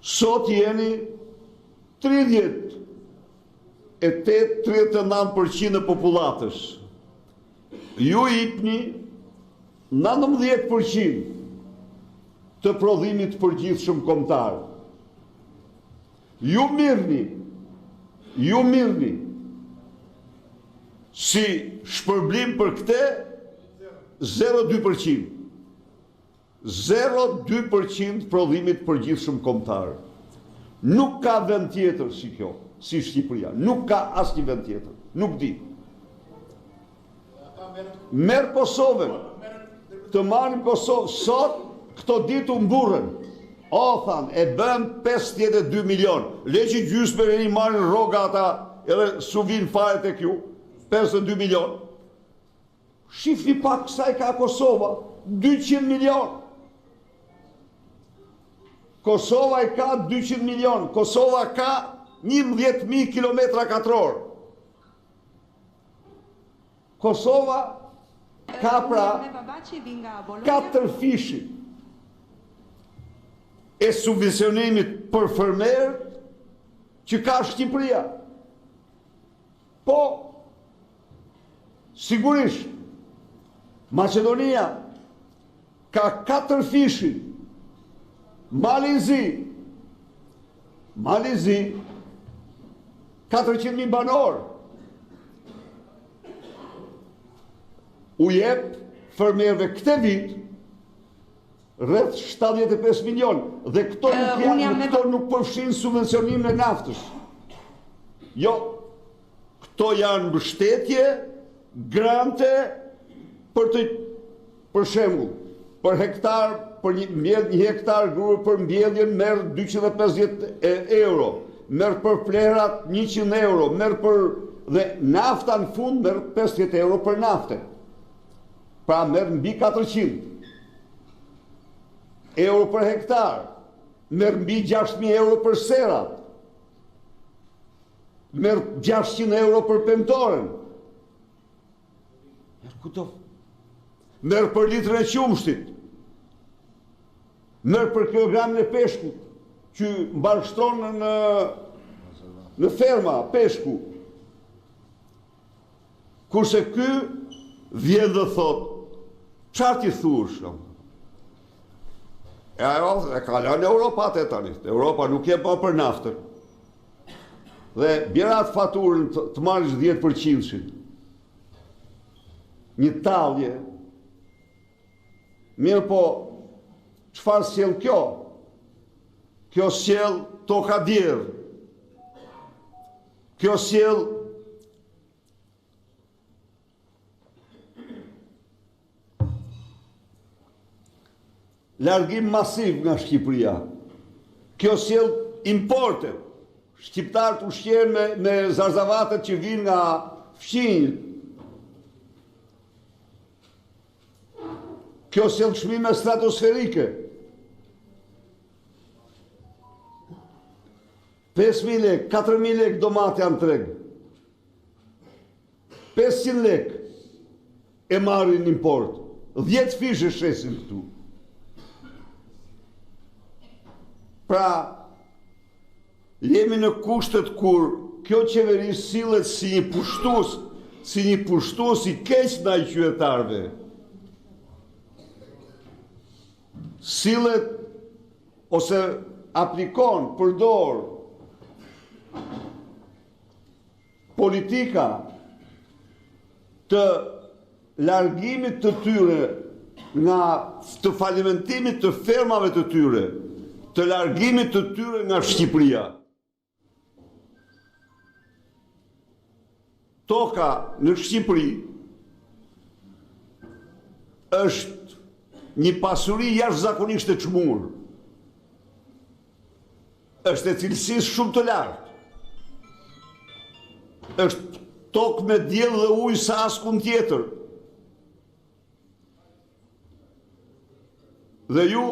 Sot jeni 39% e popullatës. Ju jepni 19% të prodhimit përgjithshëm kombëtar. Ju mirni si shpërblim për këte 0,2%. 0,2% prodhimit përgjithshëm kombëtar. Nuk ka vend tjetër si kjo, si Shqipëria. Nuk ka asnjë vend tjetër. Nuk di. Merë Kosovën. Të marrim Kosovë. Sot, këto ditë u mburën. O, thanë, e bëm 52 milion. Leqi gjysmë e një marrin rroga ata, edhe su vinë fare të kju. 52 milion. Shifni pak kësaj ka Kosova. 200 milion. Kosova i ka 200 milion. Kosova ka 11.000 kilometra katror. Kosova ka pra 4 fishi e subvencionimit për fermerët që ka Shqipëria. Po, sigurisht, Macedonia ka 4 fishi. Malizi 400.000 banor. U jep fermerëve këtë vit rreth 75 milion. Dhe këto nuk përfshin subvencionimin e naftës. Jo, këto janë mbështetje, grante për shembull, për hektar, për një hektar grua për mbjelljen merr 250 euro, merr për plerat 100 euro, merr për dhe nafta në fund merr 50 euro për naftë. Pra merr mbi 400 euro për hektar, merr mbi 6.000 euro për serat, merr 600 euro për pentoren. Merr për litrën e qumshtit, merr për kilogramin e peshkut, që mbarështron në ferma, peshku. Kurse ky vjen dhe thot, çfarë ti thuash? E ka lënë Europa atë tani. Europa nuk je pa për naftën. Dhe bjerat faturën të marrësh 10%. Një tallje. Mirë po, çfarë sjell kjo? Kjo sjell toka djerë. Kjo sjell largim masiv nga Shqipëria. Kjo sjell importe. Shqiptarët ushqehen me zarzavatet që vinë nga fqinjët. Kjo sjell çmime stratosferike. 5.000 lek, 4.000 lek domate janë treg. 500 lek e marrin import. 10 fishe shesin këtu. Pra, jemi në kushtet kur kjo qeveri sillet si një pushtues i keq ndaj qytetarëve. Sillet ose aplikon, përdor politika të largimit të tyre nga të falimentimit të fermave të tyre, të largimit të tyre nga Shqipëria. Toka në Shqipëri është një pasuri jashtëzakonisht e çmuar. Është e cilësisë shumë të lartë. Është tokë me diell dhe ujë sa askund tjetër. Dhe ju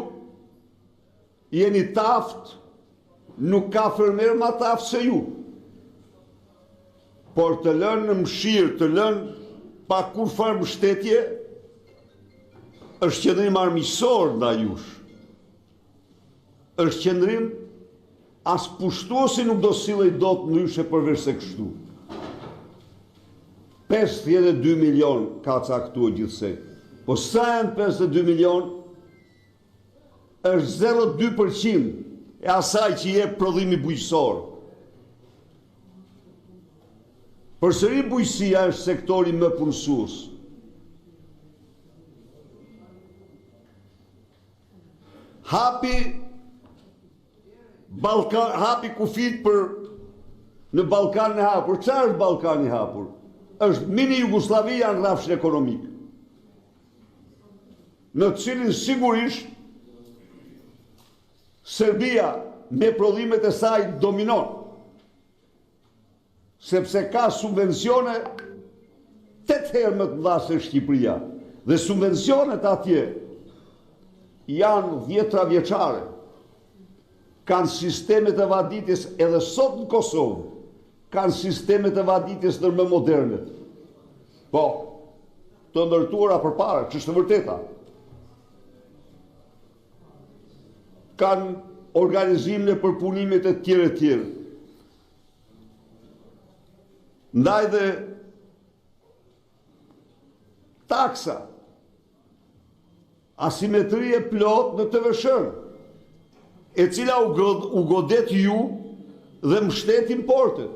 jeni taft, nuk ka fermer ma taft se ju. Por të lënë në mshirë, të lënë pa kur farë mbështetje, është qëndrim armiqësor ndaj jush. Është qëndrim as pushtuesi nuk do sillej dot ndryshe përveç se kështu. 52 milion ka caktuar gjithsej. Po sa janë 52 milion? Është 0,2% e asaj që jep prodhimi bujqësor. Përsëri bujqësia është sektori më punësues. Hapi kufit në Ballkanin e hapur. Çfarë është Ballkani i hapur? Është mini Jugoslavia në rrafshin ekonomik, në cilin sigurisht Serbia me prodhimet e saj dominon, sepse ka subvencione 8 herë më të mëdha se Shqipëria, dhe subvencionet atje janë 10 vjeçare. Kanë sistemet e vaditjes edhe sot në Kosovë, kanë sistemet e vaditjes më moderne. Po, të ndërtuara përpara, që është e vërteta. Kanë organizimin e përpunimit e tjere. Ndaj dhe taksa, asimetrie plot në TVSH-n, e cila u godet ju dhe mbështet importet.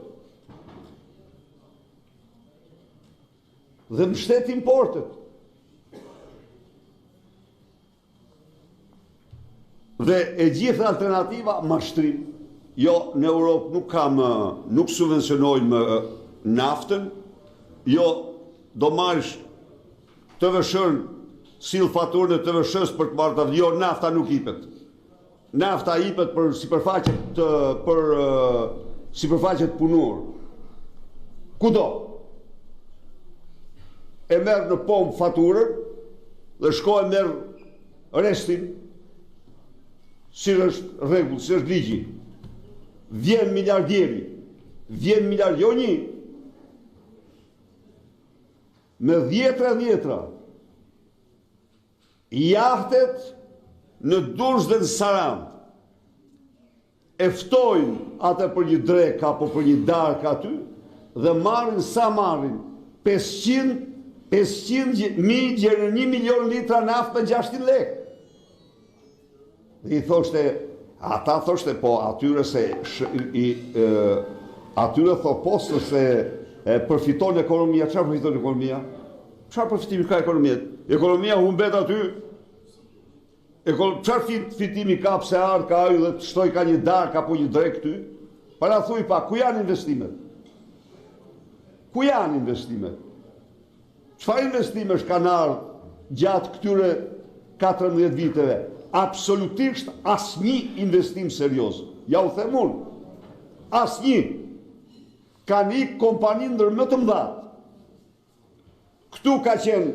Dhe e gjithë alternativa mashtrim. Jo, në Europë nuk subvencionojnë më naftën, jo, do marrësh TVSH-n, sill faturën e TVSH-s për të marrë jo, nafta nuk hipet. Nafta hipet për sipërfaqet punor. Kudo? E merr në pomp faturën dhe shkoj merr restin, si është rregull, si është ligji. Vjen miliarderi, jo një, me dhjetra, jahtet në Durrës dhe në Saran, e ftojnë atë për një drek apo për një darkë aty, dhe marrin 500.000 gjerë 1 milion litra naftë me 600 lekë. Dhe i thoshte, ata thoshte, po, atyre tho postë se përfiton ekonomia. Çfarë përfiton ekonomia? Çfarë përfitimi ka ekonomia? Ekonomia humbet aty. Çfarë fitimi ka pse ardh ka ajo dhe të shtoj ka një dark apo një drek ty? Para thuj pa, ku janë investimet? Çfarë investimesh kanë ardhur gjatë këtyre 14 viteve? Absolutisht asnjë investim serioz. Ja u them unë. Asnjë. Kanë ikë kompani ndër më të mëdha. Këtu ka qenë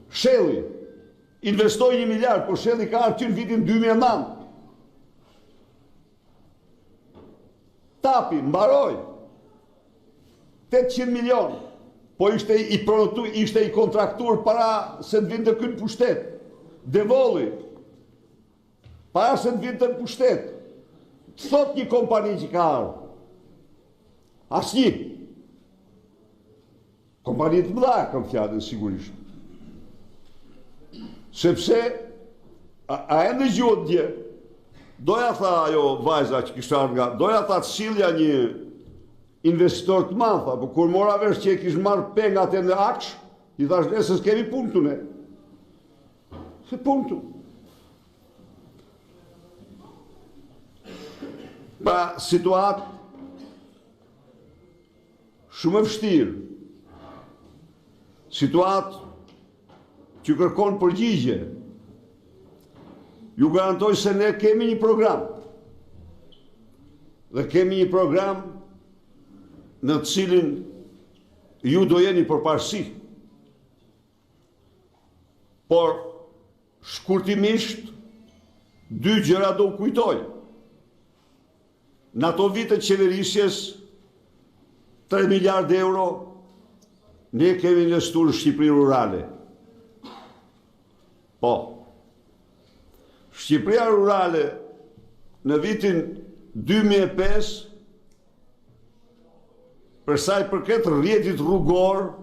Shelli. Investoi 1 miliard, por Shelli ka ardhur në vitin 2009. Tapi mbaroi 800 milion. Po ishte i kontraktuar para se të vinte këtu në pushtet. Devolli, para se të vinte në pushtet. Të thot një kompani që ka ardhur. Asnjë. Kompani të mëdha kam fjalën sigurisht. Sepse a e ndëgjuat dje, doja tha ajo vajza që kishte ardhur nga, doja tha të sillja një investitor të madh, apo kur mora vesh që e kish marrë pengat e në aksh, i thash ne se s'kemi punë këtu ne. Se punë këtu. Pa situatë shumë e vështirë. Situatë që kërkon përgjigje. Ju garantoj se ne kemi një program. Dhe kemi një program në të cilin ju do jeni përparësi. Por, shkurtimisht, 2 gjëra do u kujtoj. Në ato vite qeverisjes, 3 miliard euro, ne kemi investuar në Shqipëri rurale. Po, Shqipëria rurale në vitin 2005, për sa i përket rrjetit rrugor,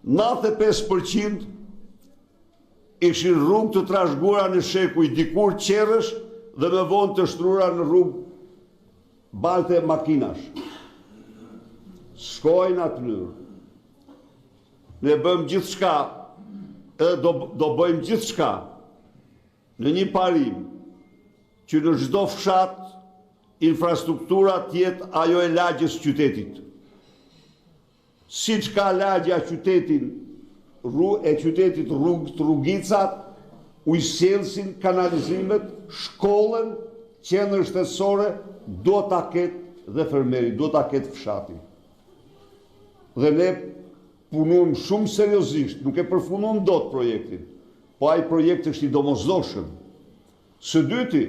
95% ishin rrugë të trashëguara në shekuj, dikur qerrësh dhe më vonë të shtrura në rrugë balte makinash. Shkojnë atë mënyrë. Ne bëjmë gjithçka, do bëjmë gjithçka në një parim që në çdo fshat infrastruktura tjetë ajo e lagjes qytetit. Siç ka lagja qytetin, qytetit rrugët, rrugicat, ujësjelsin, kanalizimet, shkollën, qendrën shtetësore, do ta ketë dhe fermeri, do ta ketë fshati. Dhe ne punojmë shumë seriozisht, nuk e përfundojmë dot projektin, po ai projekt është i domosdoshëm. Së dyti,